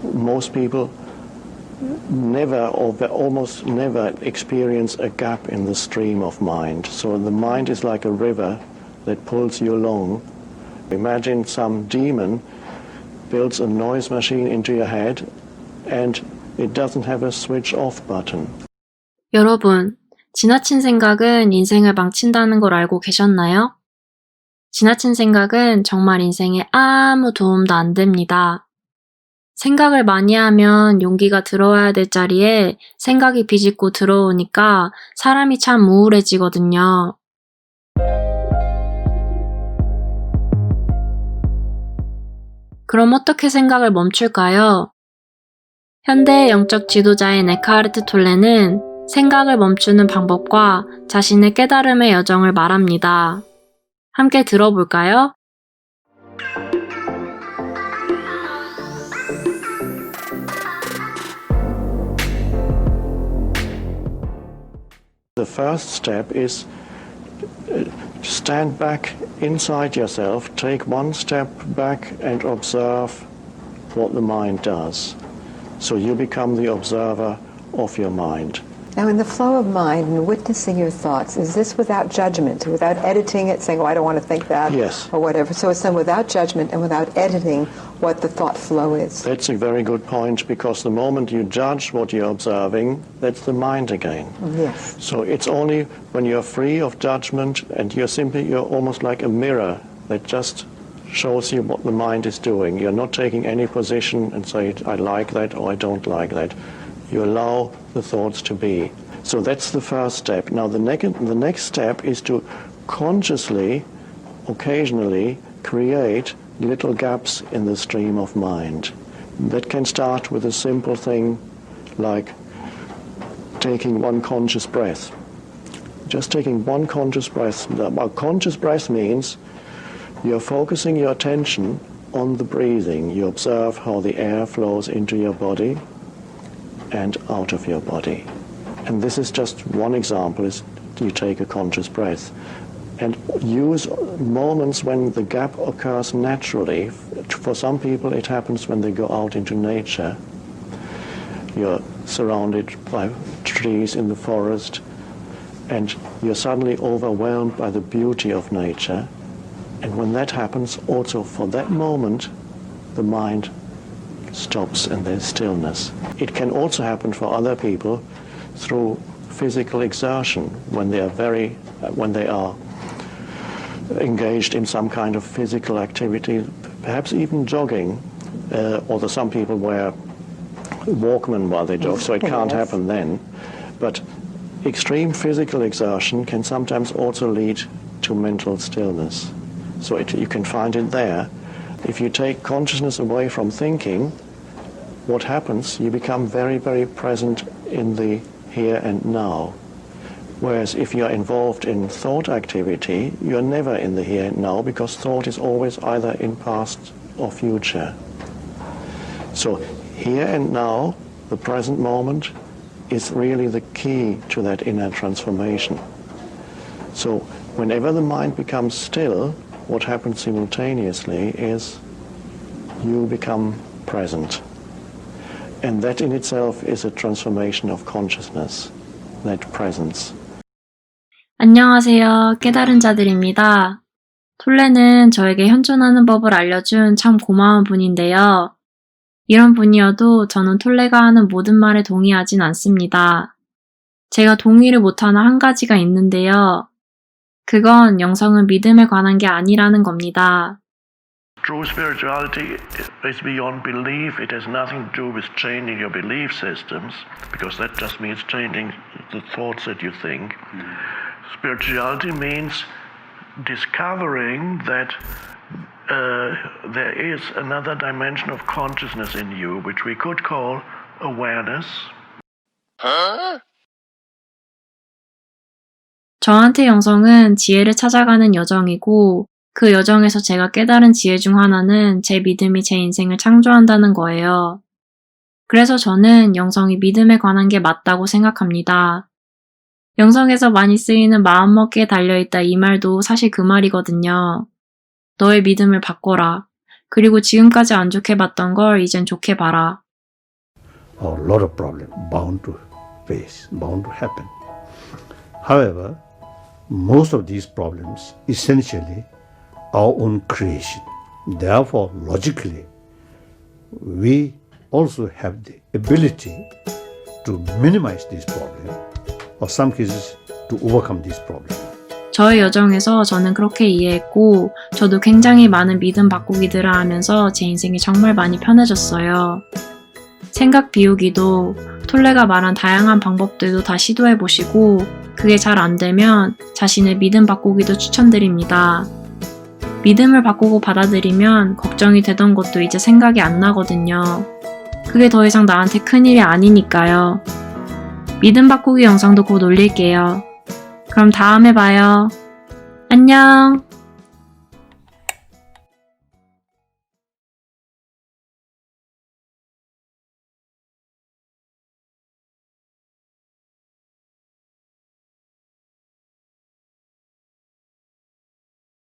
most people never or almost never experience a gap in the stream of mind. So the mind is like a river that pulls you along. Imagine some demon builds a noise machine into your head and it doesn't have a switch off button. 여러분, 지나친 생각은 인생을 망친다는 걸 알고 계셨나요? 지나친 생각은 정말 인생에 아무 도움도 안 됩니다. 생각을 많이 하면 용기가 들어와야 될 자리에 생각이 비집고 들어오니까 사람이 참 우울해지거든요. 그럼 어떻게 생각을 멈출까요? 현대의 영적 지도자인 에크하르트톨레는 생각을 멈추는 방법과 자신의 깨달음의 여정을 말합니다. 함께 들어볼까요? The first step is stand back inside yourself, take one step back and observe what the mind does. So you become the observer of your mind. Now, in the flow of mind and witnessing your thoughts, is this without judgment, without editing it, saying, oh, I don't want to think that, Yes. or whatever? So it's done without judgment and without editing what the thought flow is. That's a very good point, because the moment you judge what you're observing, that's the mind again. Yes. So it's only when you're free of judgment and you're almost like a mirror that just shows you what the mind is doing. You're not taking any position and say, I like that or I don't like that. You allow the thoughts to be. So that's the first step. Now the next step is to consciously, occasionally, create little gaps in the stream of mind. That can start with a simple thing like taking one conscious breath. Just taking one conscious breath. Well, conscious breath means you're focusing your attention on the breathing. You observe how the air flows into your body and out of your body. And this is just one example, is you take a conscious breath. And use moments when the gap occurs naturally. For some people it happens when they go out into nature. You're surrounded by trees in the forest and you're suddenly overwhelmed by the beauty of nature. And when that happens, also for that moment, the mind stops and there's stillness. It can also happen for other people through physical exertion when they are engaged in some kind of physical activity, perhaps even jogging, although some people wear Walkman while they jog, so it can't happen then. But extreme physical exertion can sometimes also lead to mental stillness. So you can find it there. If you take consciousness away from thinking, what happens? You become very, very present in the here and now. Whereas if you're involved in thought activity, you're never in the here and now, because thought is always either in past or future. So here and now, the present moment, is really the key to that inner transformation. So whenever the mind becomes still, what happens simultaneously is you become present. And that in itself is a transformation of consciousness, that presence. 안녕하세요. 깨달은 자들입니다. 톨레는 저에게 현존하는 법을 알려준 참 고마운 분인데요. 이런 분이어도 저는 톨레가 하는 모든 말에 동의하진 않습니다. 제가 동의를 못하는 한 가지가 있는데요. 그건 영성은 믿음에 관한 게 아니라는 겁니다. True spirituality is beyond belief. It has nothing to do with changing your belief systems, because that just means changing the thoughts that you think. Spirituality means discovering that there is another dimension of consciousness in you, which we could call awareness. 저한테 영성은 지혜를 찾아가는 여정이고, 그 여정에서 제가 깨달은 지혜 중 하나는 제 믿음이 제 인생을 창조한다는 거예요. 그래서 저는 영성이 믿음에 관한 게 맞다고 생각합니다. 영성에서 많이 쓰이는 마음먹기에 달려있다 이 말도 사실 그 말이거든요. 너의 믿음을 바꿔라. 그리고 지금까지 안 좋게 봤던 걸 이젠 좋게 봐라. a lot of problems bound to face, bound to happen. However, most of these problems essentially our own creation. Therefore, logically, we also have the ability to minimize these problems, or some cases to overcome these problems. 저의 여정에서 저는 그렇게 이해했고, 저도 굉장히 많은 믿음 바꾸기들을 하면서 제 인생이 정말 많이 편해졌어요. 생각 비우기도 톨레가 말한 다양한 방법들도 다 시도해보시고, 그게 잘 안 되면 자신의 믿음 바꾸기도 추천드립니다. 믿음을 바꾸고 받아들이면 걱정이 되던 것도 이제 생각이 안 나거든요. 그게 더 이상 나한테 큰일이 아니니까요. 믿음 바꾸기 영상도 곧 올릴게요. 그럼 다음에 봐요. 안녕!